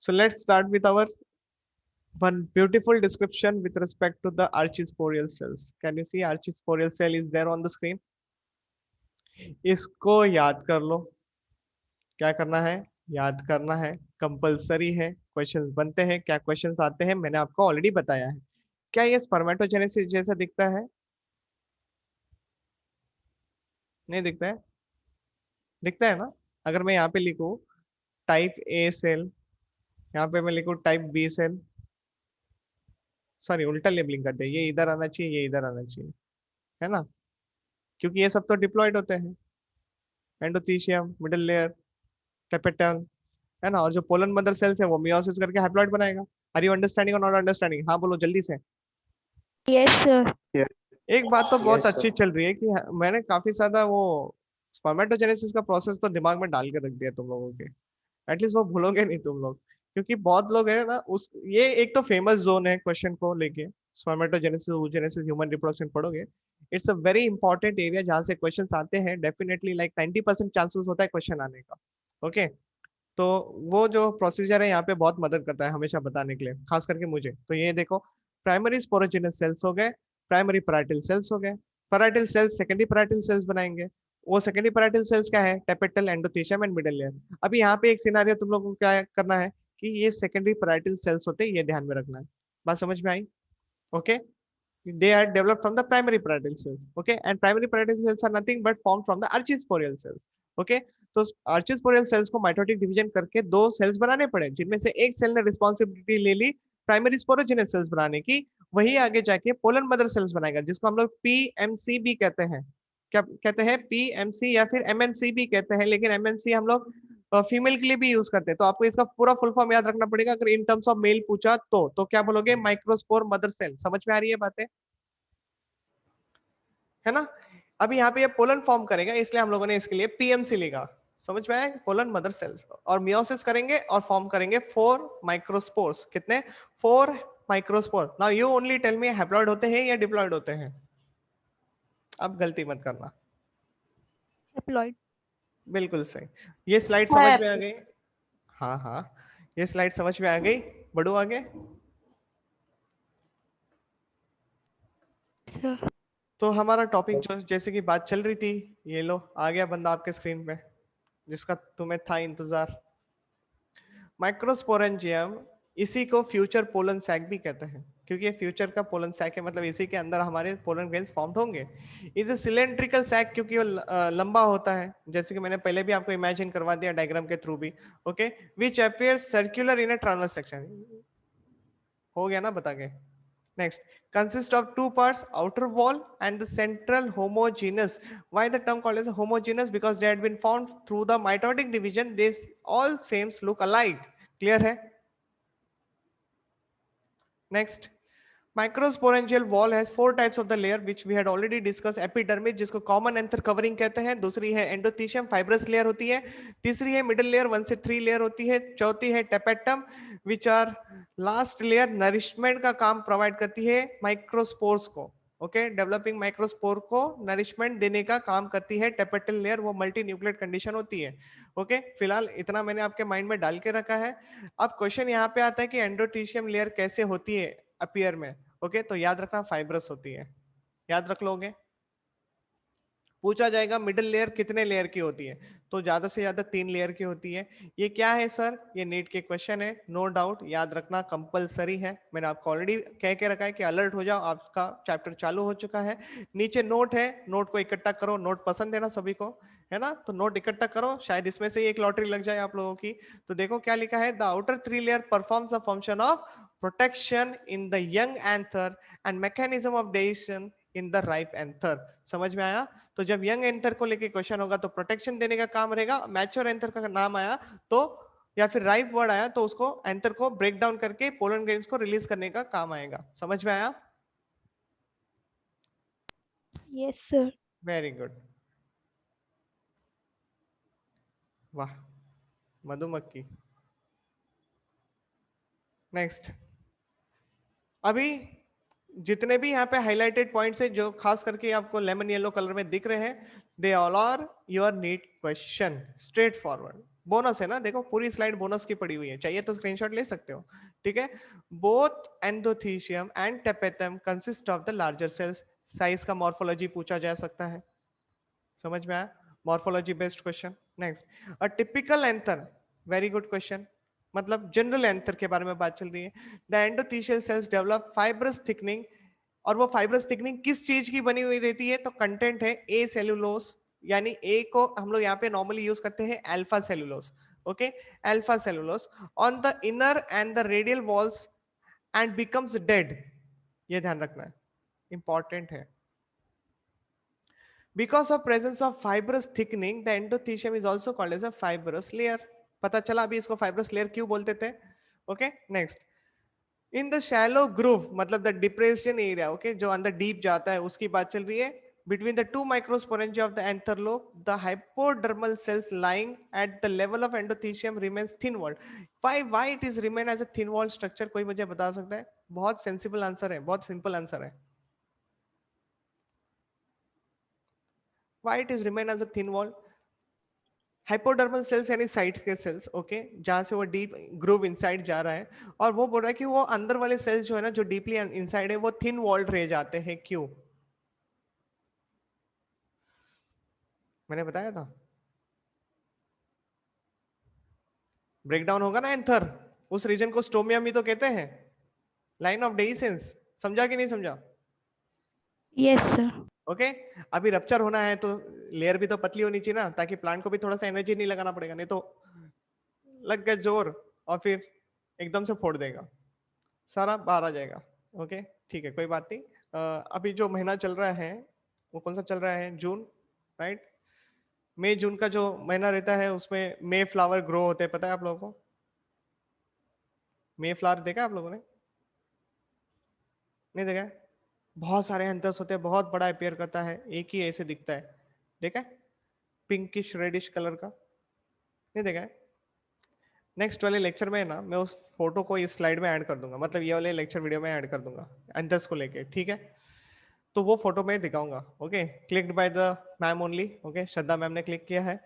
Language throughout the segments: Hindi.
So let's start with our one beautiful description with respect to the archisporial cells. Can you see archisporial cell is there on the screen? इसको याद कर लो। क्या करना है? याद करना है, कंपलसरी है। क्वेश्चंस बनते हैं, क्या क्वेश्चंस आते हैं मैंने आपको ऑलरेडी बताया है। क्या ये स्पर्मेटोजेनेसिस जैसा दिखता है? नहीं दिखता है? दिखता है ना? अगर मैं यहाँ पे लिखूं टाइप ए सेल, यहाँ पे मैं लिखूं टाइप बी सेल, सॉरी उल्टा लेबलिंग कर दिया, ये इधर आना चाहिए, ये इधर आना चाहिए, है ना? क्योंकि ये सब तो डिप्लॉयड होते हैं, एंडोथीशियम, मिडिल लेयर, टेपेटल, है ना? और जो पोलन मदर सेल्स है वो मियोसिस करके हैप्लॉइड बनाएगा। आर यू अंडरस्टैंडिंग और नॉट अंडरस्टैंडिंग? हाँ बोलो जल्दी से। Yes sir. एक बात तो बहुत Yes, sir. अच्छी चल रही है कि मैंने काफी ज्यादा वो स्पर्मेटोजेनेसिस का प्रोसेस तो दिमाग में डाल के रख दिया तुम लोगों के। एटलीस्ट वो भूलोगे नहीं तुम लोग, क्योंकि बहुत लोग है ना उस ये एक तो फेमस जोन है क्वेश्चन को लेके। स्पर्मेटोजेनेसिस, oogenesis, ह्यूमन रिप्रोडक्शन पढ़ोगे, it's a very important area जहाँ से क्वेश्चन आते हैं। डेफिनेटली लाइक 90% चांसेस होता है क्वेश्चन आने का। ओके, तो वो जो प्रोसीजर है यहाँ पे बहुत मदद करता है हमेशा बताने के लिए, खास करके मुझे। तो ये देखो, प्राइमरी स्पोरोजिनस सेल्स हो गए, प्राइमरी पैराइटल सेल्स हो गए, parietal cells secondary parietal cells बनाएंगे। वो सेकेंडरी पैराइटल सेल्स क्या है? टेपेटल, एंडोथीशियम एंड मिडल लेयर। अभी यहाँ पे एक सिनारियो तुम लोगों को क्या करना है कि ये सेकेंडरी पैराइटल सेल्स होते हैं, ये ध्यान में रखना है। बात समझ में आई? Okay, they are developed from the primary parietal cells, okay, and primary parietal cells are nothing but formed from the archisporial cells, okay। तो archisporial cells को माइटोटिक डिवीजन करके दो सेल्स बनाने पड़े, जिनमें से एक सेल ने रिस्पॉन्सिबिलिटी ले ली प्राइमरी स्पोरोजिनस सेल्स बनाने की, वही आगे जाके पोलन मदर सेल्स बनाएगा, जिसको हम लोग पीएमसीबी कहते हैं। क्या कहते हैं? पीएमसी या फिर एमएमसीबी कहते हैं, लेकिन एमएमसी हम लोग फीमेल के लिए भी यूज करते हैं। तो आपको इसका पूरा फुल फॉर्म याद रखना पड़ेगा अगर इन टर्म्स ऑफ मेल पूछा तो क्या बोलोगे? Microspore mother cell. समझ में आ रही है बातें? है ना? अभी यहाँ पे ये पोलन फॉर्म करेगा, इसलिए हम लोगों ने इसके लिए पीएमसी लिखा। समझ में आया? पोलन मदर सेल्स, और मियोसिस करेंगे और फॉर्म करेंगे 4 माइक्रोस्पोर्स। कितने? 4 microspore. Now you only tell me, haploid होते हैं या डिप्लॉयड होते हैं? अब गलती मत करना। हैप्लॉइड। बिल्कुल सही। ये स्लाइड समझ में आ गई? हाँ हाँ, ये स्लाइड समझ में आ गई? बढ़ो आगे। सर तो हमारा टॉपिक जो जैसे कि बात चल रही थी, ये लो आ गया बंदा आपके स्क्रीन पे, जिसका तुम्हें था इंतजार। माइक्रोस्पोरेंजियम, इसी को फ्यूचर पोलन सैक भी कहते हैं, क्योंकि ये फ्यूचर का पोलन सैक है, मतलब इसी के अंदर हमारे पोलन ग्रेन्स फॉर्म्ड होंगे। इज ए सिलेंड्रिकल सैक, क्योंकि वो लंबा होता है, जैसे कि मैंने पहले भी आपको इमेजिन करवा दिया डायग्राम के थ्रू भी। Okay, which appear circular in A transverse section. हो गया ना बता के? Next, consist of two parts, outer wall and the central homogeneous. Why the term called as homogeneous? Because they had been found through the mitotic division. They all seems look alike. Clear है? Next, microsporangial wall has 4 types of the layer which we had already discussed. Epidermis, जिसको कॉमन एंथर कवरिंग कहते हैं, दूसरी है एंडोथीशियम, फाइब्रस लेयर होती है, तीसरी है मिडिल लेयर 1 से 3 लेयर होती है, चौथी है tapetum which are last layer nourishment का काम प्रोवाइड करती है माइक्रोस्पोर्स को। ओके, डेवलपिंग माइक्रोस्पोर को नरिशमेंट देने का काम करती है टेपेटल लेयर, वो मल्टी न्यूक्लियट कंडीशन होती है। ओके, फिलहाल इतना मैंने आपके माइंड में डाल के रखा है। अब क्वेश्चन यहाँ पे आता है कि एंडोथीशियम लेयर कैसे होती है अपीयर में। ओके, तो याद रखना फाइब्रस होती है, याद रख लोगे। पूछा जाएगा मिडिल लेयर कितने लेयर की होती है, तो ज्यादा से ज्यादा 3 लेयर की होती है। ये क्या है सर? ये नीट के क्वेश्चन है, नो डाउट याद रखना कंपलसरी है। मैंने आपको ऑलरेडी कह के रखा है कि अलर्ट हो जाओ, आपका चैप्टर चालू हो चुका है। नीचे नोट है, नोट को इकट्ठा करो। नोट पसंद है ना सभी को, है ना? तो नोट इकट्ठा करो, शायद इसमें से एक लॉटरी लग जाए आप लोगों की। तो देखो क्या लिखा है, the outer 3 layer performs the function of protection in the young anther and mechanism of division in the ripe anther. समझ में आया? तो जब यंग एंथर को लेके क्वेश्चन होगा तो प्रोटेक्शन देने का काम रहेगा। मैच्योर एंथर का नाम आया तो, या फिर राइप वर्ड आया तो उसको एंथर को ब्रेक डाउन करके पोलन ग्रेन्स को रिलीज करने का काम आएगा। समझ में आया? Yes sir. वेरी गुड, वाह मधुमक्खी। नेक्स्ट, अभी जितने भी यहाँ पे हाइलाइटेड पॉइंट्स है जो खास करके आपको लेमन येलो कलर में दिख रहे हैं, they all are your NEET question, straightforward. Bonus है ना, देखो पूरी स्लाइड बोनस की पड़ी हुई है, चाहिए तो स्क्रीनशॉट ले सकते हो, ठीक है। Both endothecium and tapetum consist of the larger cells. Size का मॉर्फोलॉजी पूछा जा सकता है, समझ में आया, morphology based question. Next, a typical anther, very good question, मतलब जनरल एंथर के बारे में बात चल रही है। The endothecial cells develop fibrous thickening, और वो फाइब्रस थिकनिंग किस चीज की बनी हुई रहती है, तो कंटेंट है ए सेलुलोस, यानी ए को हम लोग यहाँ पे नॉर्मली यूज करते हैं alpha cellulose, okay, alpha cellulose on the inner and the radial walls and becomes dead, ये ध्यान रखना है, इंपॉर्टेंट है। Because of presence of fibrous thickening, the endothelium is also called as a fibrous layer. पता चला अभी इसको fibrous layer क्यों बोलते थे? Okay, next. In the shallow groove, मतलब the depression area, okay, जो अंदर deep जाता है, उसकी बात चल रही है. Between the two microsporangia of the anther lobe, the hypodermal cells lying at the level of endothelium remains thin-walled. Why it is remain as a thin-walled structure? कोई मुझे बता सकता है? बहुत sensible answer है, बहुत simple answer है. Why it is remain as a thin-walled? Hypodermal sales यानी साइड के सेल्स, ओके, जहां से वो डीप ग्रूव इनसाइड जा रहा है, और वो बोल रहा है कि वो अंदर वाले सेल्स जो है ना, जो डीपली इनसाइड है, वो थिन वॉल्ड रह जाते हैं, क्यों? मैंने बताया था, ब्रेकडाउन होगा ना एंथर, उस रीजन को स्टोमियम ही तो कहते हैं, लाइन ऑफ डेइसेंस, समझा कि नहीं समझा? Yes, sir. ओके, अभी रप्चर होना है तो लेयर भी तो पतली होनी चाहिए ना, ताकि प्लांट को भी थोड़ा सा एनर्जी नहीं लगाना पड़ेगा, नहीं तो लग गया जोर और फिर एकदम से फोड़ देगा, सारा बाहर आ जाएगा। ओके, ठीक है, कोई बात नहीं। अभी जो महीना चल रहा है वो कौन सा चल रहा है? जून, राइट? मई जून का जो महीना रहता है उसमें मे फ्लावर ग्रो होते हैं, पता है आप लोगों को? मे फ्लावर देखा आप लोगों ने? नहीं देखा है? बहुत सारे हंटर्स होते हैं, बहुत बड़ा अपेयर करता है, एक ही ऐसे दिखता है, देखा है? पिंकिश रेडिश कलर का, नहीं देखा है? नेक्स्ट वाले लेक्चर में ना मैं उस फोटो को इस स्लाइड में ऐड कर दूंगा, मतलब ये वाले लेक्चर वीडियो में ऐड कर दूंगा हंटर्स को लेके, ठीक है? तो वो फोटो मैं दिखाऊंगा, okay, clicked by the ma'am only, okay, Shraddha ma'am ने क्लिक किया है,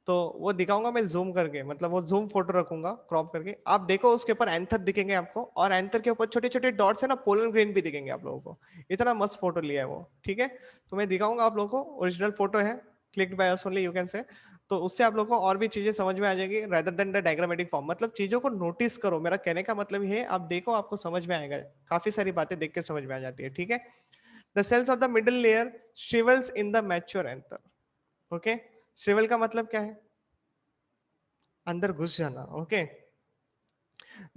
तो वो दिखाऊंगा मैं जूम करके, मतलब वो जूम फोटो रखूंगा क्रॉप करके, आप देखो उसके ऊपर एंथर दिखेंगे आपको, और एंथर के ऊपर छोटे छोटे डॉट्स है ना, पोलन ग्रेन भी दिखेंगे आप लोगों को, इतना मस्त फोटो लिया है वो, ठीक है? तो मैं दिखाऊंगा आप लोगों को, ओरिजिनल फोटो है, clicked by us only, you can say, तो उससे आप लोगों को और भी चीजें समझ में आ जाएगी rather than the diagrammatic form, मतलब चीजों को नोटिस करो, मेरा कहने का मतलब ये है, आप देखो आपको समझ में आएगा, काफी सारी बातें देख के समझ में आ जाती है, ठीक है? The cells of the middle layer shrivels in the mature anther. Okay? Shrivel का मतलब क्या है? अंदर घुस जाना. Okay?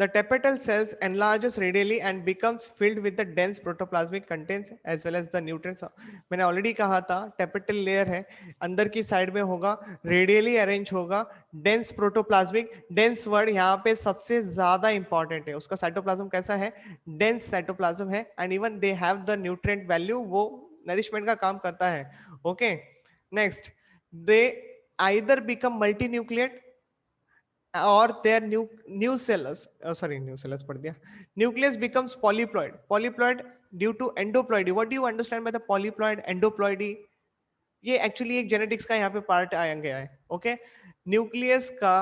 The tapetal cells enlarges radially and becomes filled with the dense protoplasmic contents as well as the nutrients. मैंने ऑलरेडी कहा था टेपेटल लेयर है, अंदर की साइड में होगा, रेडियली अरेंज होगा, डेंस प्रोटोप्लाज्मिक, डेंस वर्ड यहाँ पे सबसे ज्यादा इंपॉर्टेंट है, उसका साइटोप्लाज्म कैसा है? डेंस साइटोप्लाज्म है, and even they have the nutrient value, वो नरिशमेंट का काम करता है, okay? Next, they either become multi nucleate or their nucellus, sorry, nucellus पढ़ दिया, nucleus becomes polyploid due to endoploidy. What do you understand by the polyploid, endoploidy? ये एक्चुअली एक जेनेटिक्स का यहाँ पे पार्ट आया गया है, ओके? न्यूक्लियस का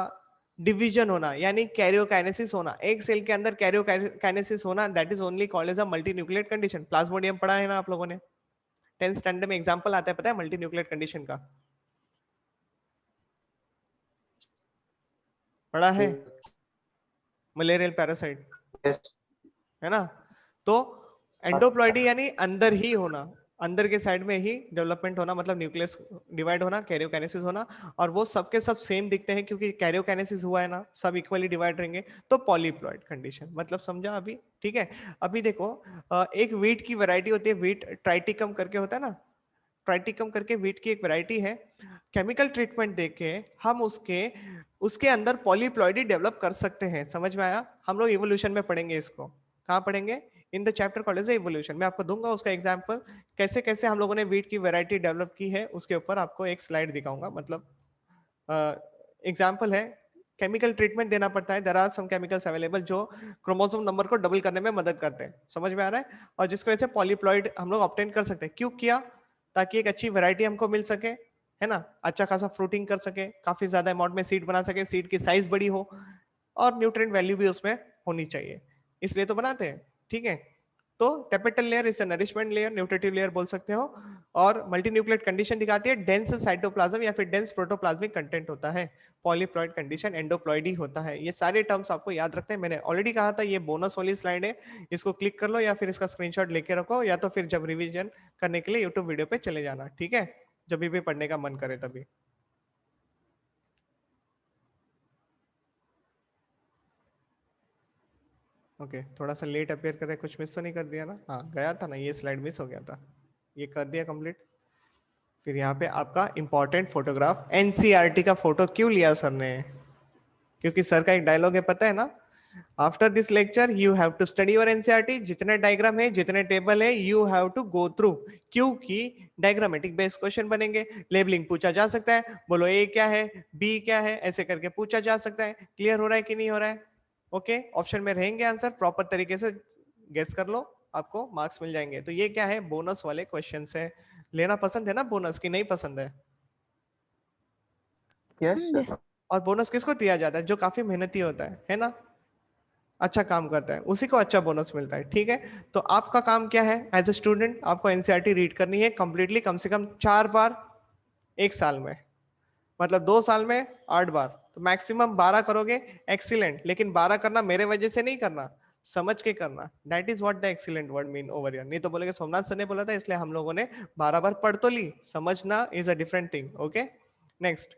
डिवीजन होना यानी कैरियोकाइनेसिस होना, एक सेल के अंदर कैरियोकाइनेसिस होना, that is only called as a multi nucleate condition. Plasmodium पढ़ा है ना आप लोगों ने, 10th स्टैंडर्ड में एग्जांपल आता है, पता है मल्टी न्यूक्लिएट कंडीशन का? पढ़ा है? मलेरियल पैरासाइट, है ना? तो एंडोप्लॉइडी यानी अंदर ही होना, अंदर के साइड में ही डेवलपमेंट होना, मतलब न्यूक्लियस डिवाइड होना, कैरियोकाइनेसिस होना, और वो सबके सब सेम दिखते हैं क्योंकि कैरियोकाइनेसिस हुआ है ना, सब इक्वली डिवाइड रहेंगे, तो पॉलीप्लॉइड कंडीशन, मतलब समझा अभी? ठीक है, अभी देखो, एक वीट की वैरायटी होती है, वीट ट्राइटिकम करके होता है ना, ट्राइटिकम करके वीट की एक वैरायटी है, केमिकल ट्रीटमेंट देके हम उसके उसके अंदर पॉलीप्लॉइडी डेवलप कर सकते हैं, समझ में आया? हम लोग इवोल्यूशन में पढ़ेंगे इसको, कहाँ पढ़ेंगे? In the chapter called as evolution, मैं आपको दूंगा उसका एग्जांपल, कैसे कैसे हम लोगों ने वीट की वैरायटी डेवलप की है, उसके ऊपर आपको एक स्लाइड दिखाऊंगा, मतलब एग्जांपल है, केमिकल ट्रीटमेंट देना पड़ता है, there are some chemicals available जो क्रोमोसोम नंबर को डबल करने में मदद करते हैं, समझ में आ रहा है? और जिसकी वजह से पॉलीप्लॉइड हम लोग ऑब्टेन कर सकते हैं, क्यों किया? ताकि एक अच्छी वैरायटी हमको मिल सके, है ना, अच्छा खासा फ्रूटिंग कर सके, काफी ज्यादा अमाउंट में सीड बना सके, सीड की साइज बड़ी हो और न्यूट्रिएंट वैल्यू भी उसमें होनी चाहिए, इसलिए तो बनाते हैं। ठीक है, तो tapetal layer is nourishment layer, nutritive layer बोल सकते हो, और मल्टीन्यूक्लिएट कंडीशन दिखाती है, डेंस साइटोप्लाज्म या फिर डेंस प्रोटोप्लाज्मिक कंटेंट होता है, पॉलीप्लॉइड कंडीशन, एंडोप्लॉइड ही होता है। ये सारे टर्म्स आपको याद रखते हैं, मैंने ऑलरेडी कहा था ये बोनस वाली स्लाइड है, इसको क्लिक कर लो या फिर इसका स्क्रीनशॉट लेके रखो, या तो फिर जब रिवीजन करने के लिए यूट्यूब वीडियो पे चले जाना, ठीक है, जब भी पढ़ने का मन करे तभी। ओके थोड़ा सा लेट अपेयर कर रहा है, कुछ मिस तो नहीं कर दिया ना? हाँ गया था ना, ये स्लाइड मिस हो गया था, ये कर दिया कंप्लीट। फिर यहाँ पे आपका इंपॉर्टेंट फोटोग्राफ, एनसीईआरटी का फोटो क्यों लिया सर ने? क्योंकि सर का एक डायलॉग है पता है ना, after this lecture you have to study your NCERT, जितने डायग्राम है जितने टेबल है you have to go through, क्योंकि डायग्रामेटिक बेस्ड क्वेश्चन बनेंगे, लेबलिंग पूछा जा सकता है, बोलो ए क्या है बी क्या है, ऐसे करके पूछा जा सकता है। क्लियर हो रहा है कि नहीं हो रहा है? ओके ऑप्शन में रहेंगे आंसर, प्रॉपर तरीके से गेस कर लो, आपको मार्क्स मिल जाएंगे। तो ये क्या है, बोनस वाले क्वेश्चन है। लेना पसंद है ना बोनस की नहीं पसंद है? Yes sir. और बोनस किसको दिया जाता है? जो काफी मेहनती होता है ना, अच्छा काम करता है, उसी को अच्छा बोनस मिलता है। ठीक है, तो आपका काम क्या है एज ए स्टूडेंट, आपको एनसीईआरटी रीड करनी है कंप्लीटली, कम से कम 4 बार एक साल में, मतलब 2 साल में 8 बार, तो मैक्सिमम 12 करोगे, एक्सीलेंट। लेकिन 12 करना मेरे वजह से नहीं करना, समझ के करना, that is what the excellent word mean over here. नहीं तो बोलेगे सोमनाथ सर ने बोला था इसलिए हम लोगों ने 12 बार पढ़ तो ली, समझना is a different thing. Okay next,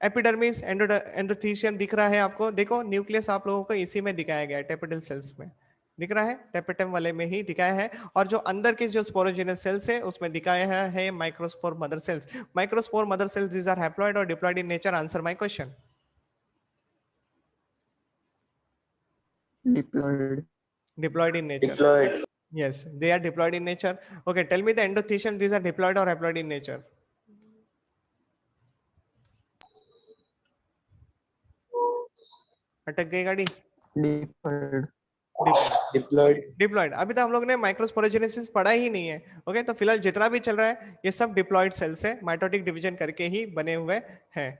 epidermis, endothecium दिख रहा है आपको, देखो न्यूक्लियस आप लोगों को इसी में दिखाया गया है, टेपिटल सेल्स में दिख रहा है, टेपिटम वाले में ही दिखाया है। और जो अंदर के जो स्पोरोजेनस सेल्स है उसमें दिखाया है microspore mother cells. Microspore mother cells these are haploid और diploid in nature, answer my question. Diploid. Diploid in nature. Diploid. Yes, they are diploid in nature. Okay, tell me the endothecium, these are diploid or haploid in nature? अटक गई गाड़ी? डिप्लॉयड। Diploid. डिप्लॉइड। अभी तो हम लोग ने माइक्रोस्पोरोजेनेसिस पढ़ा ही नहीं है। ओके तो फिलहाल जितना भी चल रहा है ये सब डिप्लॉइड सेल्स है, माइटोटिक डिवीजन करके ही बने हुए हैं।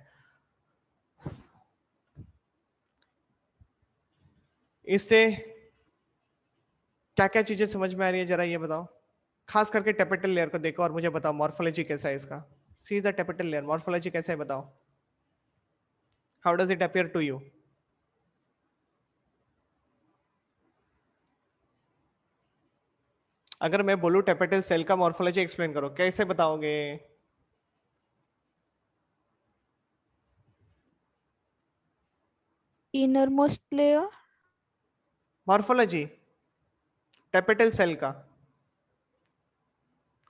इससे क्या क्या चीजें समझ में आ रही है जरा ये बताओ, खास करके टेपिटल लेयर को देखो और मुझे बताओ मॉर्फोलॉजी कैसा है इसका। See the tapetal layer, morphology कैसा है बताओ, how does it appear to you? अगर मैं बोलूं टेपिटल सेल का मॉर्फोलॉजी एक्सप्लेन करो, कैसे बताओगे? Innermost layer. मॉर्फोलॉजी टेपिटल सेल का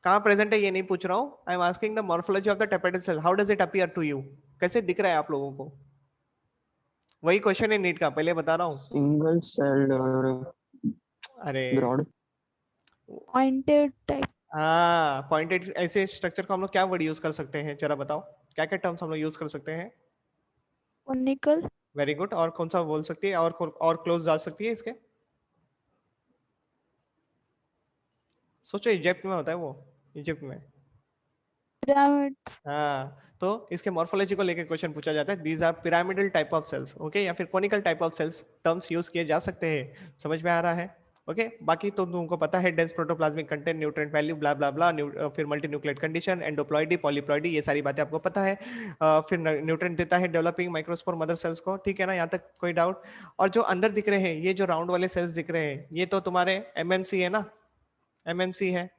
कहां प्रेजेंट है ये नहीं पूछ रहा हूं, I am asking the morphology of the tapetal cell, how does it appear to you, कैसे दिख रहा है आप लोगों को? वही क्वेश्चन है नीट का, पहले बता रहा हूं। सिंगल सेल्ड और अरे ब्रॉड। Pointed type. हाँ पॉइंटेड, ऐसे स्ट्रक्चर को हम लोग क्या वर्ड यूज कर सकते हैं जरा बताओ, क्या क्या टर्म्स हम लोग यूज कर सकते हैं? Conical. वेरी गुड, और कौन सा बोल सकती है, और क्लोज जा सकती है इसके? सोचो इजिप्ट में होता है वो, इजिप्ट में। Pyramids. हाँ तो इसके मॉर्फोलॉजी को लेकर क्वेश्चन पूछा जाता है, these are pyramidal type of cells, okay, या फिर conical type of cells, terms use किए जा सकते हैं, समझ में आ रहा है? ओके बाकी तो तुमको पता है, dense protoplasmic content, nutrient value, blah blah blah, फिर मल्टीन्यूक्लिएट कंडीशन, एंडोप्लॉइडी, पॉलीप्लॉइडी, ये सारी बातें आपको पता है। फिर न्यूट्रिएंट देता है डेवलपिंग माइक्रोस्पोर मदर सेल्स को, ठीक है ना, यहाँ तक कोई डाउट? और जो अंदर दिख रहे हैं ये जो राउंड वाले सेल्स दिख रहे हैं ये तो तुम्हारे एमएमसी है ना, एमएमसी है,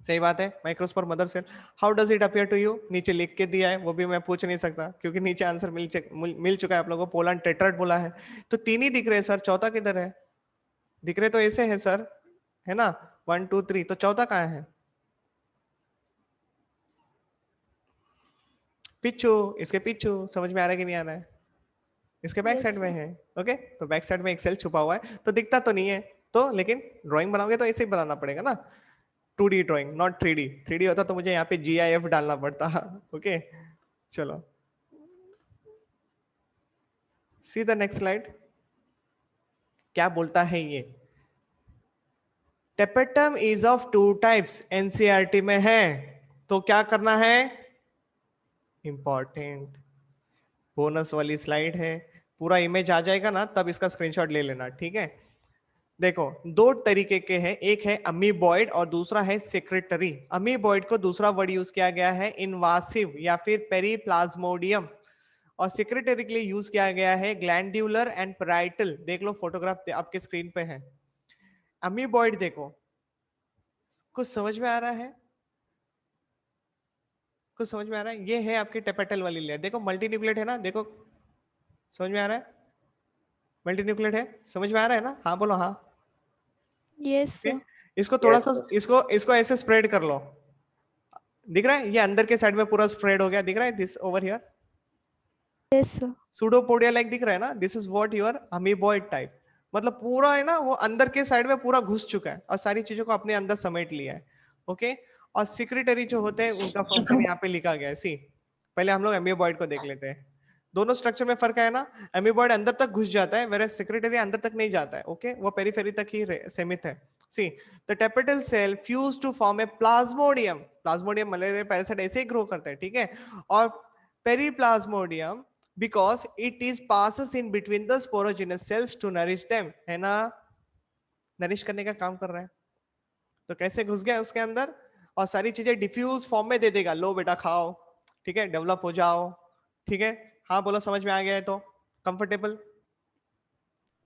सही बात है, microspore mother cell. How does it appear to you, नीचे लिख के दिया है, वो भी मैं पूछ नहीं सकता क्योंकि नीचे आंसर मिल चुका है आप लोगों को, पोलैंड टेट्राड बोला है। तो 3 ही दिख रहे हैं सर, चौथा किधर है? दिख रहे तो ऐसे है सर, है ना, 1 2 3, तो चौथा कहाँ है? पिछू, इसके पिछू, समझ में आ रहा है कि नहीं आ रहा है? इसके बैक Yes, साइड में sir. है। ओके तो बैक साइड में एक सेल छुपा हुआ है, तो दिखता तो नहीं है, तो लेकिन ड्राइंग बनाओगे तो ऐसे ही बनाना पड़ेगा ना, 2D drawing not 3D, 3D होता तो मुझे यहाँ पे GIF डालना पड़ता। ओके चलो सी द नेक्स्ट स्लाइड, क्या बोलता है ये? Tapetum is of 2 types, NCERT में है, तो क्या करना है, इंपॉर्टेंट बोनस वाली स्लाइड है, पूरा इमेज आ जाएगा ना तब इसका स्क्रीनशॉट ले लेना, ठीक है। देखो दो तरीके के हैं, एक है अमीबॉइड और दूसरा है सेक्रेटरी। अमीबॉइड को दूसरा वर्ड यूज किया गया है इनवासिव या फिर पेरीप्लाज्मोडियम, और सेक्रेटरी के लिए यूज किया गया है ग्लैंड्यूलर एंड पैराइटल। देख लो फोटोग्राफ आपके स्क्रीन पे है। अमीबॉइड देखो, कुछ समझ में आ रहा है, कुछ समझ में आ रहा है, ये है आपकी टेपेटल वाली लेयर, देखो मल्टीन्यूक्लेट है ना, देखो समझ में आ रहा है, मल्टीन्यूक्लेट है, समझ में आ रहा है ना, हाँ बोलो हाँ। Yes, Okay? sir. इसको थोड़ा Yes, सा sir. इसको ऐसे स्प्रेड कर लो, दिख रहा है ये अंदर के साइड में पूरा स्प्रेड हो गया, दिख रहा है this over here Yes, sir. Pseudopodia like दिख रहा है ना, this is what your amoeboid type, मतलब पूरा है ना वो अंदर के साइड में पूरा घुस चुका है और सारी चीजों को अपने अंदर समेट लिया है। ओके, और सेक्रेटरी जो होते हैं उनका फंक्शन यहाँ पे लिखा गया है। सी पहले हम लोग अमीबॉइड को देख लेते हैं, दोनों स्ट्रक्चर में फर्क है ना, अमीबॉइड अंदर तक घुस जाता है वेयर सेक्रेटरी अंदर तक नहीं जाता है। ओके, वो पेरीफेरी तक ही सीमित है। See the tapetal cell fuse to form a plasmodium, plasmodium malaria parasite ऐसे ही ग्रो करते हैं, ठीक है, और पेरीप्लाज्मोडियम because it is passes in between the sporogenous cells to nourish them, है ना, नरिश करने का काम कर रहा है। तो कैसे घुस गया उसके अंदर और सारी चीजें डिफ्यूज फॉर्म में दे देगा, लो बेटा खाओ, ठीक है, डेवलप हो जाओ, ठीक है, हाँ बोलो समझ में आ गया है तो comfortable.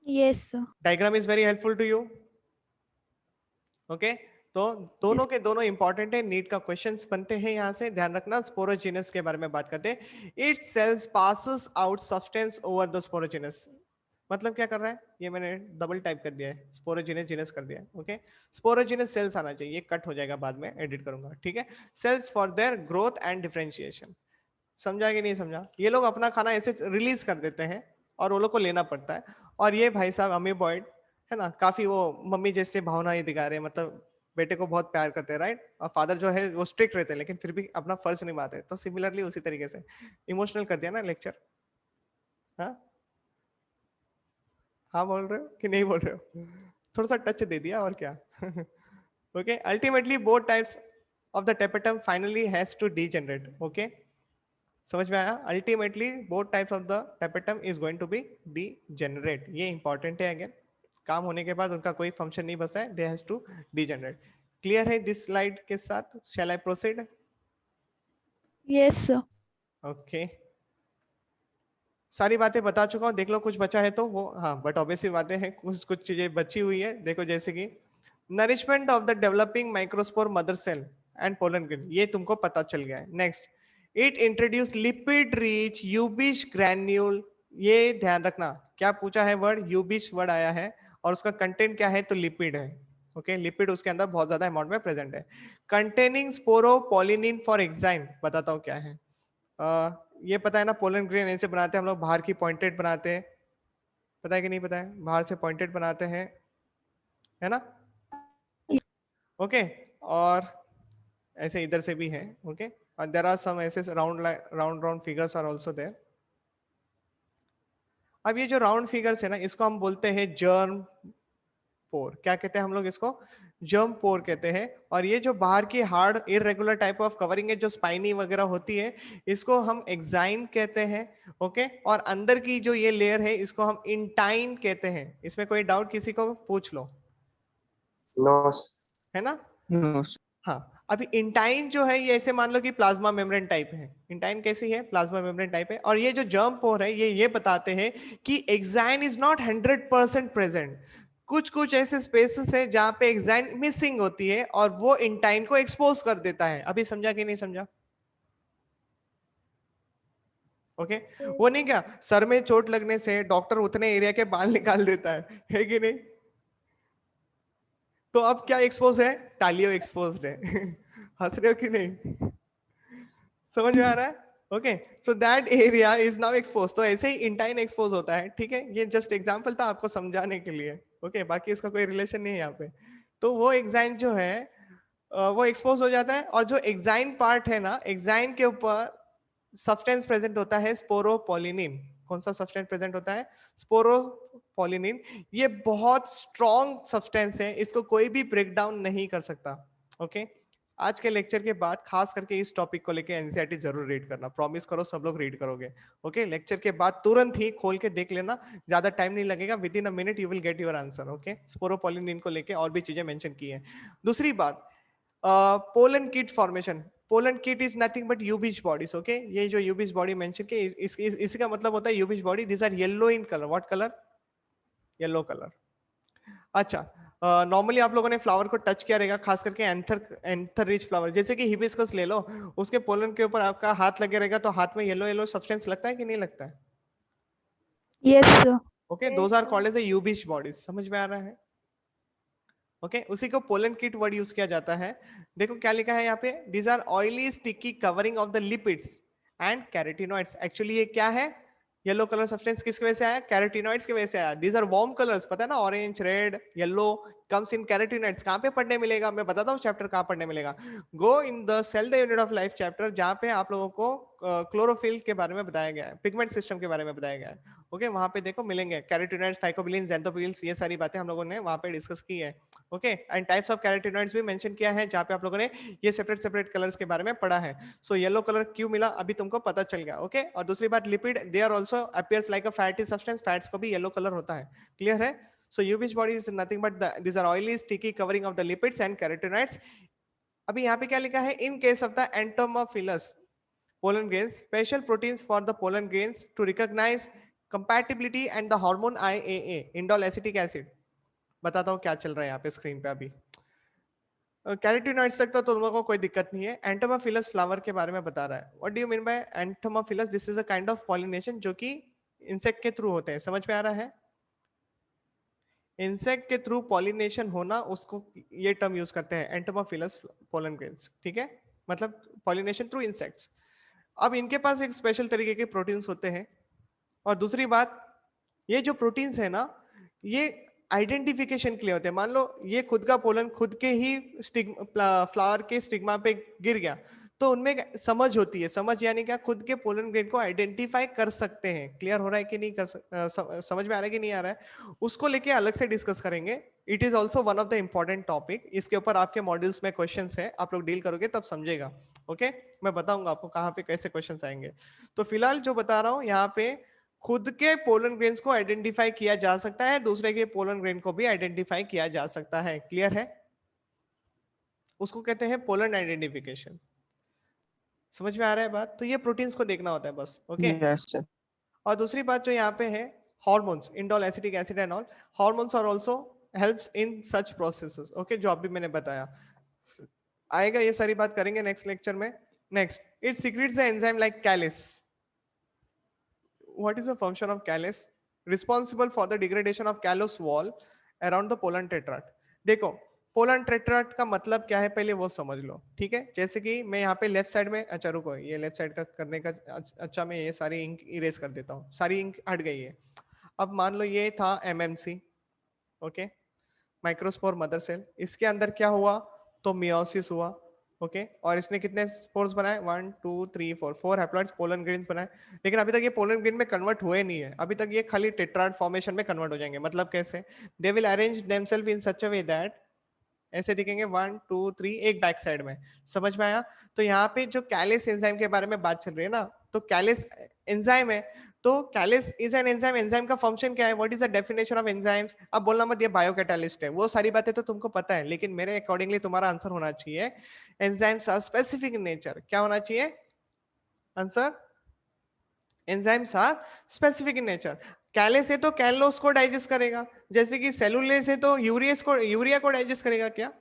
Yes, sir. Diagram is very helpful to you. Okay, तो दोनों के दोनों इंपॉर्टेंट है, नीट का क्वेश्चंस बनते हैं यहाँ से, ध्यान रखना। स्पोरोजेनस के बारे में बात करते हैं, it cells passes out substance over the sporogenous, मतलब क्या कर रहा है, ये मैंने डबल टाइप कर दिया है, स्पोरोजेनस जीनस कर दिया है। ओके, स्पोरोजेनस सेल्स आना चाहिए, ये कट हो जाएगा बाद में एडिट करूंगा, ठीक है। Cells for their growth and differentiation, समझा कि नहीं समझा, ये लोग अपना खाना ऐसे रिलीज कर देते हैं और वो लोग को लेना पड़ता है। और ये भाई साहब अमीबॉइड है ना, काफी वो मम्मी जैसे भावनाएं दिखा रहे हैं, मतलब बेटे को बहुत प्यार करते हैं, राइट, और फादर जो है वो स्ट्रिक्ट रहते हैं लेकिन फिर भी अपना फर्ज निभाते हैं। तो सिमिलरली उसी तरीके से इमोशनल कर दिया ना लेक्चर, हाँ हाँ बोल रहे हो कि नहीं बोल रहे हो, थोड़ा सा टच दे दिया और क्या। Okay, ultimately both types of the tapetum finally has to degenerate. Okay, समझ में आया, ultimately both types of the tapetum is going to be degenerate, ये इंपॉर्टेंट है, अगेन काम होने के बाद उनका कोई फंक्शन नहीं बचा है, they has to degenerate. Clear है दिस स्लाइड के साथ, shall I proceed? Yes, sir. Okay, सारी बातें बता चुका हूँ, देख लो कुछ बचा है तो वो, हाँ बट ऑब्वियसली बातें हैं, कुछ कुछ चीजें बची हुई है, देखो जैसे कि nourishment of the developing microspore mother cell and pollen grain, ये तुमको पता चल गया है। Next, it introduce lipid rich ubisch granule, ये ध्यान रखना क्या पूछा है वर्ड, यूबिश वर्ड आया है और उसका कंटेंट क्या है, तो लिपिड है। ओके, लिपिड उसके अंदर बहुत ज्यादा अमाउंट में प्रेजेंट है। कंटेनिंग स्पोरोपोलिनिन फॉर एग्जाइम, बताता हूँ क्या है। ये पता है ना, पोलन ग्रेन ऐसे बनाते हैं हम लोग, बाहर की पॉइंटेड बनाते हैं, पता है कि नहीं पता है, बाहर से पॉइंटेड बनाते हैं, है ना। ओके, और ऐसे इधर से भी है। ओके, और देयर आर सम ऐसे round round figures are also there. अब ये जो राउंड फिगर्स है ना, इसको हम बोलते हैं जर्म पोर, क्या कहते हैं हम लोग इसको, जर्म पोर कहते हैं। और ये जो बाहर की hard irregular type of covering है जो स्पाइनी वगैरह होती है, इसको हम एक्साइन कहते हैं। ओके, और अंदर की जो ये लेयर है इसको हम इंटाइन कहते हैं। इसमें कोई डाउट किसी को पूछ लो, No. है ना। No. हाँ, अभी इंटाइन जो है ये ऐसे मान लो कि प्लाज्मा मेम्ब्रेन टाइप है, इंटाइन कैसी है, प्लाज्मा मेम्ब्रेन टाइप है। और ये जो जर्म पोर है ये बताते हैं कि एक्साइन इज नॉट 100% प्रेजेंट, कुछ कुछ ऐसे स्पेसेस है जहां पे एक्साइन मिसिंग होती है और वो इंटाइन को एक्सपोज कर देता है। अभी समझा कि नहीं समझा? ओके, वो नहीं क्या सर में चोट लगने से डॉक्टर उतने एरिया के बाल निकाल देता है कि नहीं, तो अब क्या एक्सपोज है, टालियो एक्सपोज है। हंस रहे हो कि नहीं, समझ में आ रहा है? Okay, so that area is now expose, तो ऐसे ही इंटाइन एक्सपोज होता है, ठीक है, ये जस्ट एग्जांपल था आपको समझाने के लिए। ओके, बाकी इसका कोई रिलेशन नहीं है यहाँ पे। तो वो एक्साइन जो है वो एक्सपोज हो जाता है, और जो एक्साइन पार्ट है ना, एक्साइन के ऊपर सब्सटेंस प्रेजेंट होता है स्पोरोपोलिनिन। कौन सा सब्सटेंस प्रेजेंट होता है, स्पोरोपोलिनिन। ये बहुत स्ट्रॉन्ग सब्सटेंस है, इसको कोई भी ब्रेक डाउन नहीं कर सकता। ओके, आज के लेक्चर के बाद खास करके इस टॉपिक को लेके एनसीईआरटी जरूर रीड करना, प्रॉमिस करो सब लोग रीड करोगे। ओके, लेक्चर के बाद तुरंत ही खोल के देख लेना, ज्यादा टाइम नहीं लगेगा, with in a minute you will get your answer. Okay, sporopollenin को लेके और भी चीजें मेंशन की है। दूसरी बात, pollen kit formation. Pollen kit is nothing but ubisch bodies. Okay, ये जो यूबिज बॉडी मेंशन के इसका मतलब होता है ubisch body, this are yellow in colour. What colour? Yellow colour. अच्छा, नॉर्मली आप लोगों ने फ्लावर को टच किया रहेगा, खास करके एंथर रिच फ्लावर, जैसे कि हिबिस्कस ले लो, उसके पोलन के ऊपर आपका हाथ लगे रहेगा तो हाथ में येलो येलो सब्सटेंस लगता है कि नहीं लगता है? Yes, sir. Okay, those are called as a Ubisch bodies. समझ में आ रहा है? ओके, उसी को पोलन किट वर्ड यूज किया जाता है। देखो क्या लिखा है यहाँ पे, these are oily sticky covering of the lipids and carotenoids. Actually ये क्या है? येलो कलर सब्सटेंस किसकी वजह से आया? कैरोटिनॉइड्स की वजह से आया। दीज आर वार्म कलर्स, पता है ना, orange, red, yellow comes in carotenoids. कहाँ पे पढ़ने मिलेगा? मैं बताता हूँ चैप्टर कहाँ पढ़ने मिलेगा। Go in the cell the unit of life chapter, जहाँ पे आप लोगों को क्लोरोफिल के बारे में बताया गया है, पिगमेंट सिस्टम के बारे में बताया गया है। ओके, वहां पे देखो मिलेंगे कैरोटिनॉइड्स, फाइकोबिलिन, ज़ैंथोफिल्स, ये सारी बातें हम लोगों ने वहां पे डिस्कस की है। Okay, and types of carotenoids भी मेंशन किया है, जहाँ पे आप लोगों ने ये सेपरेट सेपरेट कलर्स के बारे में पढ़ा है। सो येलो कलर क्यों मिला अभी तुमको पता चल गया। ओके, और दूसरी बात, lipid they are also appears like a fatty substance, fats को भी येलो कलर होता है। क्लियर है? So Ubisch body is nothing but these are oily sticky covering of the lipids and carotenoids. अभी यहाँ पे क्या लिखा है? In case of the entomophilous pollen grains, special proteins for the pollen grains to recognize compatibility and the hormone IAA, indole acetic acid। बताता हूँ क्या चल रहा है यहाँ पे स्क्रीन पे अभी। कैरोटिनॉइड्स तक तो तुम लोगों को कोई दिक्कत नहीं है। एंटोमोफिलस फ्लावर के बारे में बता रहा है। What do you mean by entomophilous? This is a kind of pollination जो कि इंसेक्ट के थ्रू होते हैं। समझ में आ रहा है? इंसेक्ट के थ्रू पॉलिनेशन होना, उसको ये टर्म यूज करते हैं, एंटोमोफिलस पोलन ग्रेन्स। ठीक है, मतलब पॉलिनेशन थ्रू इंसेक्ट्स। अब इनके पास एक स्पेशल तरीके के प्रोटीन्स होते हैं, और दूसरी बात, ये जो प्रोटीन्स है ना, ये आइडेंटिफिकेशन के लिए होते हैं। मान लो ये खुद का पोलन खुद के ही फ्लावर के स्टिग्मा पे गिर गया, तो उनमें एक समझ होती है। समझ यानी क्या? खुद के पोलन ग्रेन को आइडेंटिफाई कर सकते हैं। क्लियर हो रहा है कि नहीं? समझ में आ रहा है कि नहीं आ रहा है? उसको लेके अलग से डिस्कस करेंगे। It is also one of the important topic. इसके ऊपर आपके मॉड्यूल्स में क्वेश्चन है, आप लोग डील करोगे तब समझेगा। ओके, मैं बताऊंगा आपको कहाँ पे कैसे क्वेश्चन आएंगे। तो फिलहाल जो बता रहा हूँ यहाँ पे, खुद के पोलन ग्रेन्स को आइडेंटिफाई किया जा सकता है, दूसरे के पोलन ग्रेन को भी आइडेंटिफाई किया जा सकता है। क्लियर है? उसको कहते हैं पोलन आइडेंटिफिकेशन। समझ में आ रहा है बात? तो ये प्रोटीन्स को देखना होता है बस। Okay, Yes, sir. और दूसरी बात जो यहाँ पे है, hormones, indole acetic acid and all, hormones are also helps in such processes. Okay, जो अभी मैंने बताया आएगा, ये सारी बात करेंगे नेक्स्ट लेक्चर में। Next, it secretes the enzyme like callose. What is the function of callus? Responsible for the degradation of callus wall around the pollen tetrad। देखो, पोलन टेट्राड का मतलब क्या है पहले वो समझ लो। ठीक है, जैसे कि मैं यहाँ पे लेफ्ट साइड में, अच्छा रुको, ये लेफ्ट साइड का करने का, अच्छा मैं ये सारी इंक इरेज कर देता हूँ, सारी इंक हट गई है। अब मान लो ये था MMC, okay, microspore mother cell, इसके अंदर क्या हुआ? तो मियोसिस हुआ। ओके, और इसने कितने स्पोर्स बनाए? 1 2 3 4, 4 हैप्लॉइड्स पोलन ग्रेन्स बनाए। लेकिन अभी तक ये पोलन ग्रेन में कन्वर्ट हुए नहीं है, अभी तक ये खाली टेट्राड फॉर्मेशन में कन्वर्ट हो जाएंगे। मतलब कैसे? They will arrange themselves in such a way that ऐसे दिखेंगे 1 2 3, एक बैक साइड में। समझ में आया? तो यहाँ पे जो कैलिस एंजाइम के बारे में बात चल रही है ना, तो कैलिस एंजाइम है, तो Kallis is an enzyme. Enzyme का फंक्शन क्या है? What is the definition of enzymes? अब बोलना मत ये बायोकैटालिस्ट है, वो सारी बातें तो तुमको पता है, लेकिन मेरे अकॉर्डिंगली तुम्हारा आंसर होना चाहिए enzymes are specific in nature. क्या होना चाहिए answer? Enzymes are specific in nature. Callase है तो कैलोस को डाइजेस्ट करेगा, जैसे कि सेलुलेस है तो यूरिया को डाइजेस्ट करेगा। क्या?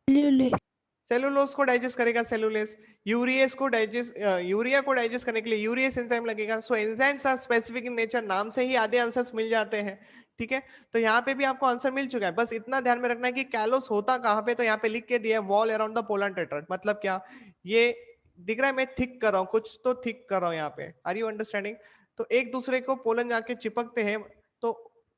Cellulose. सेलुलोज को डाइजेस्ट करेगा सेलुलेस। यूरियस को डाइजेस्ट, यूरिया को डाइजेस्ट करने के लिए यूरियस एंजाइम लगेगा। So enzymes are specific in nature, नाम से ही आधे आंसर्स मिल जाते हैं। ठीक है, तो यहाँ पे भी आपको आंसर मिल चुका है, बस इतना ध्यान में रखना है कि कैलोस होता कहाँ पे। तो यहाँ पे लिख के दिया wall around the pollen tetrad. मतलब क्या? ये दिख रहा है मैं थिक कर रहा हूँ, कुछ तो थिक कर रहा हूँ यहाँ पे। Are you understanding? तो एक दूसरे को पोलन जाके चिपकते हैं तो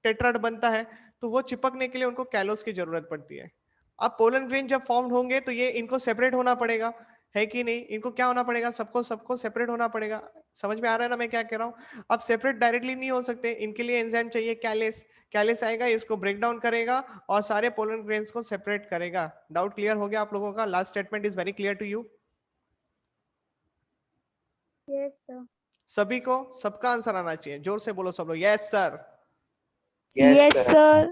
टेट्राड बनता है, तो वो चिपकने के लिए उनको कैलोस की जरूरत पड़ती है। अब पोलन ग्रेन जब फॉर्म होंगे तो ये इनको सेपरेट होना पड़ेगा, है कि नहीं? इनको क्या होना पड़ेगा? सबको सेपरेट होना पड़ेगा। समझ में आ रहा है ना मैं क्या कह रहा हूँ? अब सेपरेट डायरेक्टली नहीं हो सकते, इनके लिए एंजाइम चाहिए कैलेस। कैलेस आएगा, इसको ब्रेक डाउन करेगा और सारे पोलन ग्रेन्स को सेपरेट करेगा। डाउट क्लियर हो गया आप लोगों का? Last statement is very clear to you? Yes, sir. सभी को सबका आंसर आना चाहिए, जोर से बोलो सब लोग, yes sir. Yes, sir. sir.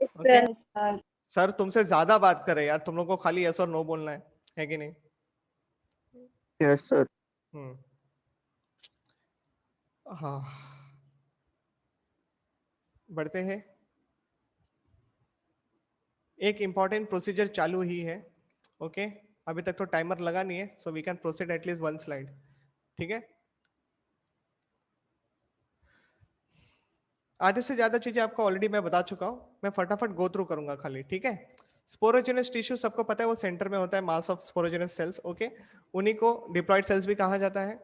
Okay sir, तुमसे ज्यादा बात करे यार, तुम लोग को खाली यस और नो बोलना है कि नहीं? Yes, sir. हम्म, हाँ, बढ़ते हैं। एक इंपॉर्टेंट प्रोसीजर चालू ही है। ओके, अभी तक तो टाइमर लगा नहीं है, so we can proceed at least one slide. ठीक है, आधे से ज्यादा चीजें आपको ऑलरेडी मैं बता चुका हूं, मैं फटाफट गो थ्रू करूंगा खाली। ठीक है, स्पोरोजेनस टिश्यू सबको पता है, वो सेंटर में होता है, mass of sporogenous cells. Okay, उन्हीं को डिप्लॉयड सेल्स भी कहा जाता है।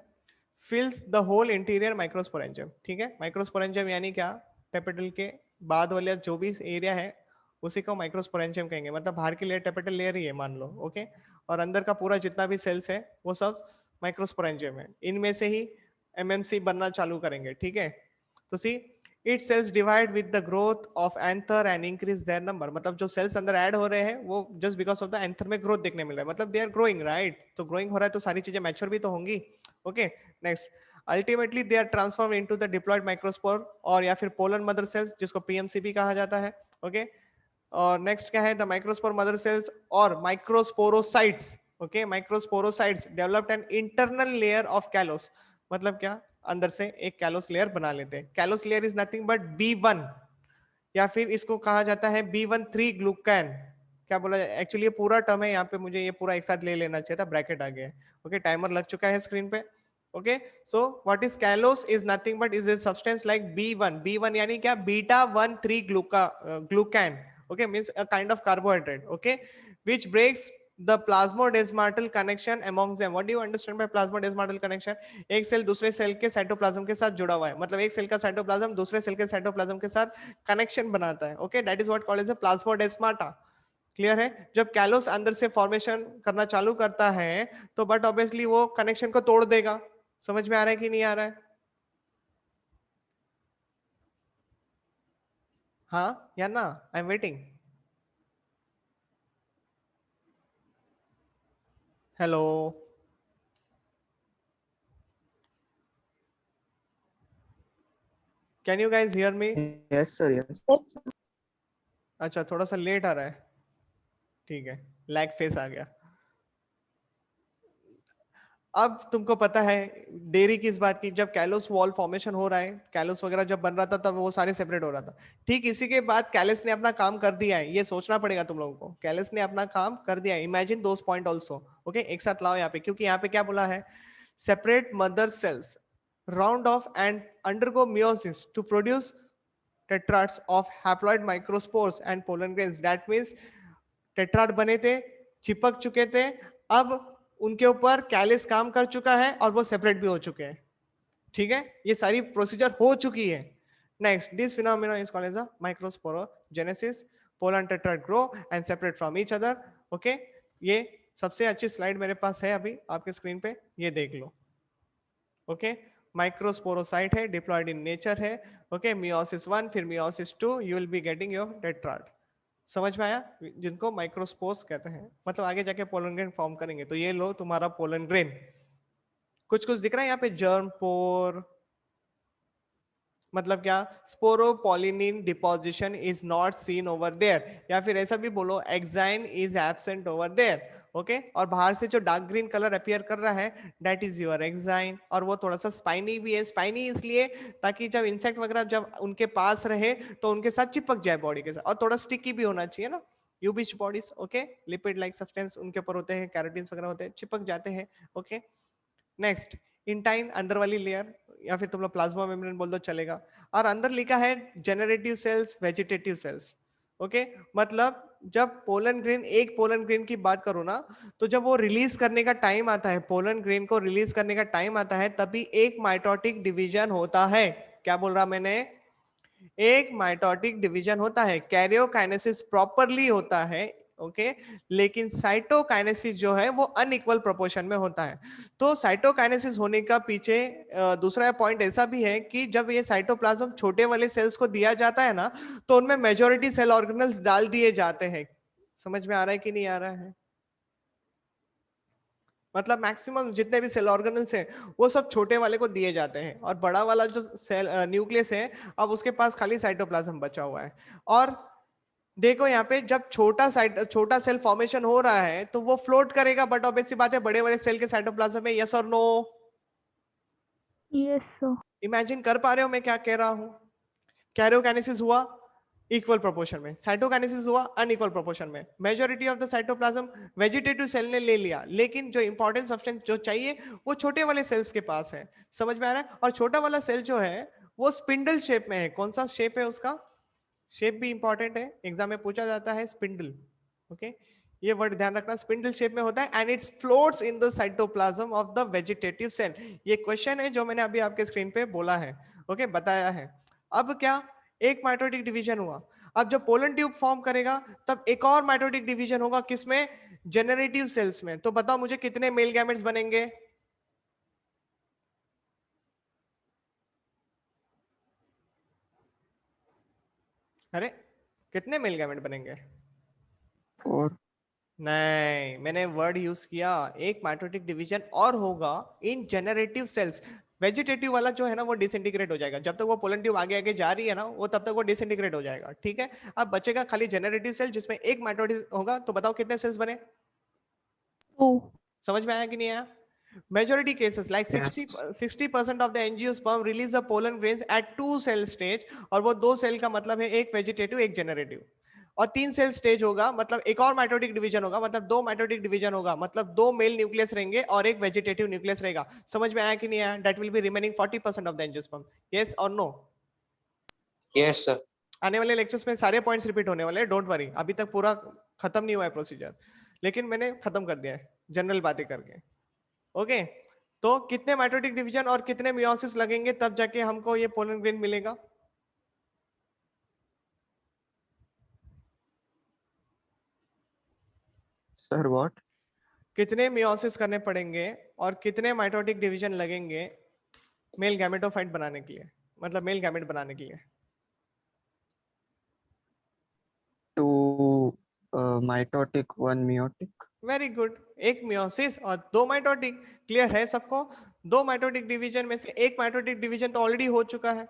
Fills the whole interior microsporangium. ठीक है, माइक्रोस्पोरेंजियम यानी क्या? टेपेटल के बाद वाला जो भी एरिया है उसी को माइक्रोस्पोरेंजियम कहेंगे, मतलब बाहर की लेयर टेपेटल लेयर ही है मान लो। ओके, और अंदर का पूरा जितना भी सेल्स है वो सब माइक्रोस्पोरेंजियम है। इनमें से ही एमएमसी बनना चालू करेंगे। ठीक है, तो see it cells divide with the growth of anther and increase their number. मतलब जो सेल्स अंदर ऐड हो रहे हैं वो just because of the anther में ग्रोथ देखने मिल रहा है, मतलब दे आर ग्रोइंग, राइट? तो ग्रोइंग हो रहा है तो सारी चीजें मैच्योर भी तो होंगी। Okay, next, ultimately they are transform into the diploid microspore और या फिर पोलन मदर सेल्स, जिसको पीएमसीपी कहा जाता है। ओके, और नेक्स्ट क्या है? द माइक्रोस्पोर मदर सेल्स और microsporocytes. Okay, microsporocytes developed an internal layer of callose. मतलब क्या? अंदर से एक कैलोस लेयर बना लेते हैं। Callus layer is nothing but B1, या फिर इसको कहा जाता है B13 ग्लूकैन। क्या बोला? एक्चुअली ये पूरा टर्म है, यहाँ पे मुझे ये पूरा एक साथ ले लेना चाहिए था, ब्रैकेट आ गया है। ओके, टाइमर लग चुका है स्क्रीन पे। Okay, so what is callose? Is nothing but is a substance like B1 यानी क्या? β13 glucan. Okay, means a kind of carbohydrate. Okay, which breaks the plasmodesmatal connection amongst them. What do you understand by plasmodesmatal connection? एक सेल दूसरे सेल के साइटोप्लाज्म के साथ जुड़ा हुआ है, मतलब एक सेल का साइटोप्लाज्म दूसरे सेल के साइटोप्लाज्म के साथ कनेक्शन बनाता है। Okay, that is what called as a plasmodesmata. Clear है? जब कैलोस अंदर से फॉर्मेशन करना चालू करता है तो बट ऑब्वियसली वो कनेक्शन को तोड़ देगा। समझ में आ रहा है कि नहीं आ रहा है? हाँ या ना? I am waiting. Hello, can you guys hear me? Yes, sir. Yes. अच्छा, थोड़ा सा लेट आ रहा है, ठीक है, लैग फेस आ गया। अब तुमको पता है देरी किस बात की? जब कैलोस वॉल फॉर्मेशन हो रहा है, कैलोस वगैरह जब बन रहा था तब वो सारे सेपरेट हो रहा था। ठीक इसी के बाद कैलस ने अपना काम कर दिया है, ये सोचना पड़ेगा तुम लोगों को। कैलस ने अपना काम कर दिया है, इमेजिन दोस पॉइंट ऑल्सो। ओके, एक साथ लाओ यहाँ पे, क्योंकि यहाँ पे क्या बोला है? Separate mother cells round off and undergo meiosis to produce tetrads of haploid microspores and pollen grains. That means tetrad बने थे, चिपक चुके थे, अब उनके ऊपर कैलिस काम कर चुका है और वो सेपरेट भी हो चुके हैं। ठीक है, ये सारी प्रोसीजर हो चुकी है। Next, this phenomena is called as a microsporogenesis. Pollen tetrad grow and separate from each other. Okay, ये सबसे अच्छी स्लाइड मेरे पास है अभी आपके स्क्रीन पे, ये देख लो। ओके, माइक्रोस्पोरोसाइट है, डिप्लॉयड इन नेचर है। ओके, मियोसिस 1 फिर meiosis 2, you will be getting your tetrad. समझ में आया? जिनको माइक्रोस्पोर्स कहते हैं, मतलब आगे जाके पोलन ग्रेन फॉर्म करेंगे। तो ये लो तुम्हारा पोलन ग्रेन। कुछ कुछ दिख रहा है यहाँ पे? जर्म पोर मतलब क्या? Sporopollenin deposition is not seen over there, या फिर ऐसा भी बोलो exine is absent over there. Okay, और बाहर से जो डार्क ग्रीन कलर अपीयर कर रहा है दैट इज योर एक्साइन, और वो थोड़ा सा स्पाइनी भी है। स्पाइनी इसलिए ताकि जब इंसेक्ट वगैरह जब उनके पास रहे तो उनके साथ चिपक जाए बॉडी के साथ, और थोड़ा स्टिकी भी होना चाहिए ना। Ubisch bodies, okay, lipid like substance उनके ऊपर होते हैं, कैरोटीन्स वगैरह होते हैं, चिपक जाते हैं। ओके, नेक्स्ट, इंटाइन अंदर वाली लेयर, या फिर तुम लोग प्लाज्मा मेम्ब्रेन बोल दो चलेगा। और अंदर लिखा है generative cells, vegetative cells. Okay, मतलब जब पोलन ग्रेन, एक पोलन ग्रेन की बात करो ना, तो जब वो रिलीज करने का टाइम आता है, पोलन ग्रेन को रिलीज करने का टाइम आता है, तभी एक माइटोटिक डिवीजन होता है। क्या बोल रहा मैंने? एक माइटोटिक डिवीजन होता है, कैरियोकाइनेसिस प्रॉपरली होता है। ओके, लेकिन साइटोकाइनेसिस जो है वो अनइक्वल प्रोपोर्शन में होता है। तो साइटोकाइनेसिस होने का पीछे दूसरा पॉइंट ऐसा भी है कि जब ये साइटोप्लाज्म छोटे वाले सेल्स को दिया जाता है ना, तो उनमें मेजॉरिटी सेल ऑर्गेनल्स डाल दिए जाते हैं। समझ में आ रहा है कि नहीं आ रहा है? मतलब मैक्सिमम जितने भी सेल ऑर्गेनल्स हैं वो सब छोटे वाले को दिए जाते हैं, और बड़ा वाला जो सेल न्यूक्लियस है अब उसके पास खाली साइटोप्लाज्म बचा हुआ है। और देखो यहाँ पे जब छोटा सेल फॉर्मेशन हो रहा है तो वो फ्लोट करेगा, बट ऑब्वियस सी बात है बड़े वाले सेल के साइटोप्लाज्म में, यस और नो? Yes, sir. इमेजिन कर पा रहे हो मैं क्या कह रहा हूं? कैरियोकाइनेसिस हुआ इक्वल प्रोपोर्शन में, साइटोकाइनेसिस हुआ अनइक्वल प्रोपोर्शन में। Majority of the cytoplasm vegetative cell ने ले लिया, लेकिन जो इंपॉर्टेंट सब्सटेंस जो चाहिए वो छोटे वाले सेल्स के पास है। समझ में आ रहा है? और छोटा वाला सेल जो है वो स्पिंडल शेप में है। कौन सा शेप है उसका? शेप भी इंपॉर्टेंट है, एग्जाम में पूछा जाता है स्पिंडल। ओके, ये वर्ड ध्यान रखना, स्पिंडल शेप में होता है and its floats in the cytoplasm of the vegetative cell. ये क्वेश्चन है जो मैंने अभी आपके स्क्रीन पे बोला है, ओके, बताया है। अब क्या, एक माइटोटिक डिवीजन हुआ। अब जब पोलन ट्यूब फॉर्म करेगा तब एक और माइटोटिक डिवीजन होगा, किसमें? जेनरेटिव सेल्स में। तो बताओ मुझे कितने मेल गैमेट्स बनेंगे? अरे कितने मेल गैमेट बनेंगे? 4. नहीं, मैंने वर्ड यूज किया, एक माइटोटिक डिवीजन और होगा इन जेनरेटिव सेल्स। वेजिटेटिव वाला जो है ना वो डिसइंटीग्रेट हो जाएगा, जब तक वो पोलन ट्यूब आगे आगे जा रही है ना वो तब तक वो डिसइंटीग्रेट हो जाएगा, ठीक है। अब बचेगा खाली जेनरेटिव सेल जिसमें एक माइटोटिक होगा। तो बताओ कितने सेल्स बने? 2. समझ में आया कि नहीं आया? Majority cases like Yes. 60% of the angiosperm release the pollen grains at 2 cell stage, और वो 2 सेल का मतलब है एक वेजिटेटिव एक जेनरेटिव, और 3 सेल स्टेज होगा मतलब एक और माइटोटिक डिवीजन होगा, मतलब 2 माइटोटिक डिवीजन होगा, मतलब 2 मेल न्यूक्लियस रहेंगे और एक वेजिटेटिव न्यूक्लियस रहेगा। समझ में आया कि नहीं आया? That will be remaining 40% of the angiosperm. Yes or no? Yes, sir. आने वाले लेक्चर्स में सारे पॉइंट्स रिपीट होने वाले हैं, डोंट वरी। अभी तक पूरा खत्म नहीं हुआ है प्रोसीजर, लेकिन मैंने खत्म कर दिया है जनरल बातें करके। ओके, तो कितने माइटोटिक डिवीजन और कितने मियोसिस लगेंगे तब जाके हमको ये पोलन ग्रेन मिलेगा? Sir, what? कितने मियोसिस करने पड़ेंगे और कितने माइटोटिक डिवीजन लगेंगे मेल गैमेटोफाइट बनाने के लिए, मतलब मेल गैमेट बनाने के लिए? 2 mitotic, 1 meiotic. वेरी गुड, एक मियोसिस और 2 माइटोटिक। क्लियर है सबको? 2 माइटोटिक डिवीजन में से एक माइटोटिक डिवीजन तो ऑलरेडी हो चुका है,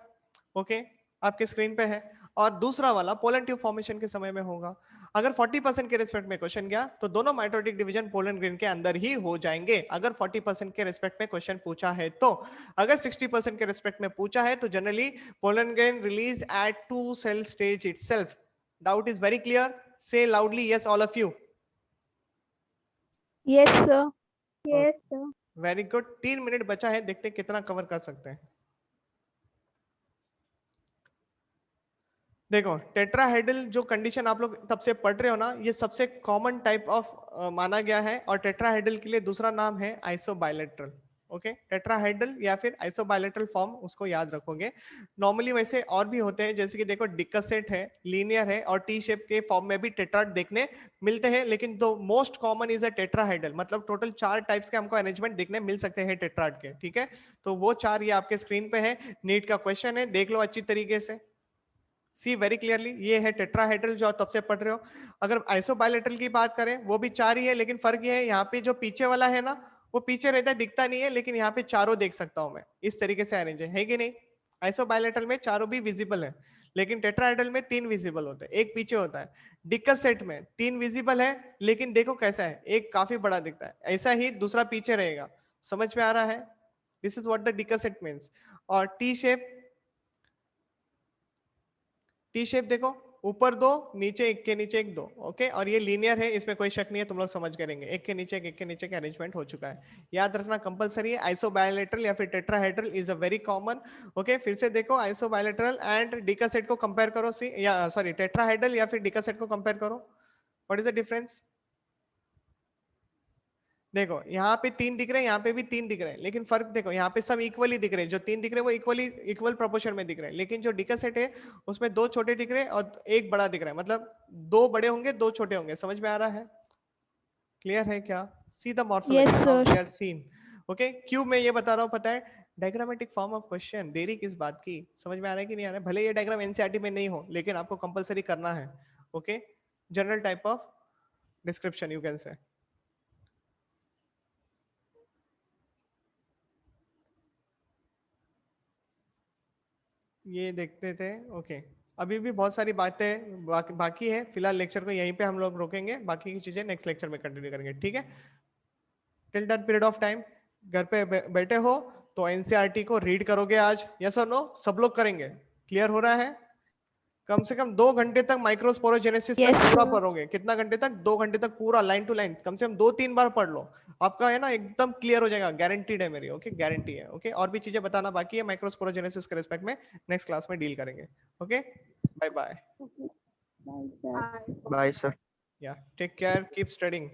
ओके, आपके स्क्रीन पे है, और दूसरा वाला पोलन ट्यूब फॉर्मेशन के समय में होगा। अगर 40% के रिस्पेक्ट में क्वेश्चन गया तो दोनों माइटोटिक डिवीजन पोलन ग्रेन के अंदर ही हो जाएंगे, अगर 40% के रिस्पेक्ट में क्वेश्चन पूछा है तो। अगर 60% के रिस्पेक्ट में पूछा है तो generally pollen grain release at 2 cell stage itself. Doubt is very clear? Say loudly yes all of you. Yes, sir. Yes, sir. Very good, 3 minute बचा है, देखते हैं कितना कवर कर सकते हैं। देखो, टेट्राहेड्रल जो कंडीशन आप लोग तब से पढ़ रहे हो ना, ये सबसे कॉमन टाइप ऑफ माना गया है, और टेट्राहेड्रल के लिए दूसरा नाम है आइसोबाइलेटरल। ओके, टेट्राहेड्रल या फिर आइसोबाइलेटरल फॉर्म, उसको याद रखोगे। नॉर्मली वैसे और भी होते हैं, जैसे कि देखो डिकसेट है, लीनियर है, और टी शेप के फॉर्म में भी टेट्राड देखने मिलते हैं, लेकिन दो most common is a tetrahedral, मतलब टोटल 4 टाइप्स के हमको अरेंजमेंट देखने मिल सकते हैं टेट्राड के, ठीक है। तो वो 4 ये आपके स्क्रीन पे है, नीट का क्वेश्चन है, देख लो अच्छी तरीके से, सी वेरी क्लियरली। ये है टेट्राहेड्रल जो आप तब से पढ़ रहे हो। अगर आइसोबाइलेटरल की बात करें वो भी 4 ही है, लेकिन फर्क ये है यहाँ पे जो पीछे वाला है ना वो पीछे रहता है, दिखता नहीं है, लेकिन यहाँ पे चारों देख सकता हूं मैं, इस तरीके से अरेंज है कि नहीं? आइसोबाइलेटरल में चारों भी विजिबल है, लेकिन टेट्राहेड्रल में 3 विजिबल होते हैं, एक पीछे होता है। डिक्कस सेट में 3 विजिबल है, लेकिन देखो कैसा है, एक काफी बड़ा दिखता है, ऐसा ही दूसरा पीछे रहेगा। समझ में आ रहा है? This is what the decussate means. और टी शेप, टी शेप देखो, ऊपर 2 नीचे एक के नीचे एक 2, ओके, और ये लीनियर है, इसमें कोई शक नहीं है, तुम लोग समझ करेंगे, एक के नीचे एक के नीचे का अरेंजमेंट हो चुका है, याद रखना कंपलसरी है। आइसोबाइलेटरल या फिर tetrahedral is a very common. Okay, फिर से देखो, आइसोबाइलेटरल एंड डिकासेट को कंपेयर करो, सी या सॉरी टेट्राहेड्रल या फिर डिकासेट को कंपेयर करो, व्हाट इज द डिफरेंस? देखो यहाँ पे 3 दिख रहे हैं, यहाँ पे भी 3 दिख रहे हैं, लेकिन फर्क देखो यहाँ पे सब इक्वली दिख रहे हैं, जो 3 दिख रहे हैं वो इक्वल प्रोपोर्शन में दिख रहे हैं, लेकिन जो डिका सेट है उसमें 2 छोटे दिख रहे हैं और 1 बड़ा दिख रहा है, मतलब 2 बड़े होंगे 2 छोटे होंगे। समझ में आ रहा है? क्लियर है क्या? See the morphology Yes, now sir. We are seen. Okay, क्यों मैं ये बता रहा हूँ पता है? डायग्रामेटिक फॉर्म ऑफ क्वेश्चन, देरी किस बात की? समझ में आ रहा है कि नहीं आ रहा है? भले ये डायग्राम एनसीईआरटी में नहीं हो, लेकिन आपको कंपलसरी करना है। Okay, general type of description you can say. ये देखते थे। ओके, अभी भी बहुत सारी बातें बाकी है, फिलहाल लेक्चर को यहीं पे हम लोग रोकेंगे, बाकी की चीजें नेक्स्ट लेक्चर में कंटिन्यू करेंगे, ठीक है? Till that period of time घर पे बैठे हो तो एनसीईआरटी को रीड करोगे आज, यस और नो? सब लोग करेंगे? क्लियर हो रहा है? कम से कम 2 घंटे तक माइक्रोस्पोरोजेनेसिस Yes, तक पूरा sir. पढ़ोगे। कितना घंटे तक? 2 घंटे तक पूरा लाइन टू लाइन, कम से कम 2-3 बार पढ़ लो, आपका है ना एकदम क्लियर हो जाएगा, गारंटीड है मेरी। ओके, गारंटी है। ओके, और भी चीजें बताना बाकी है माइक्रोस्पोरोजेनेसिस के रिस्पेक्ट में, नेक्स्ट क्लास में डील करेंगे। Okay, bye bye. Bye, sir. या टेक केयर, कीप स्टडिंग।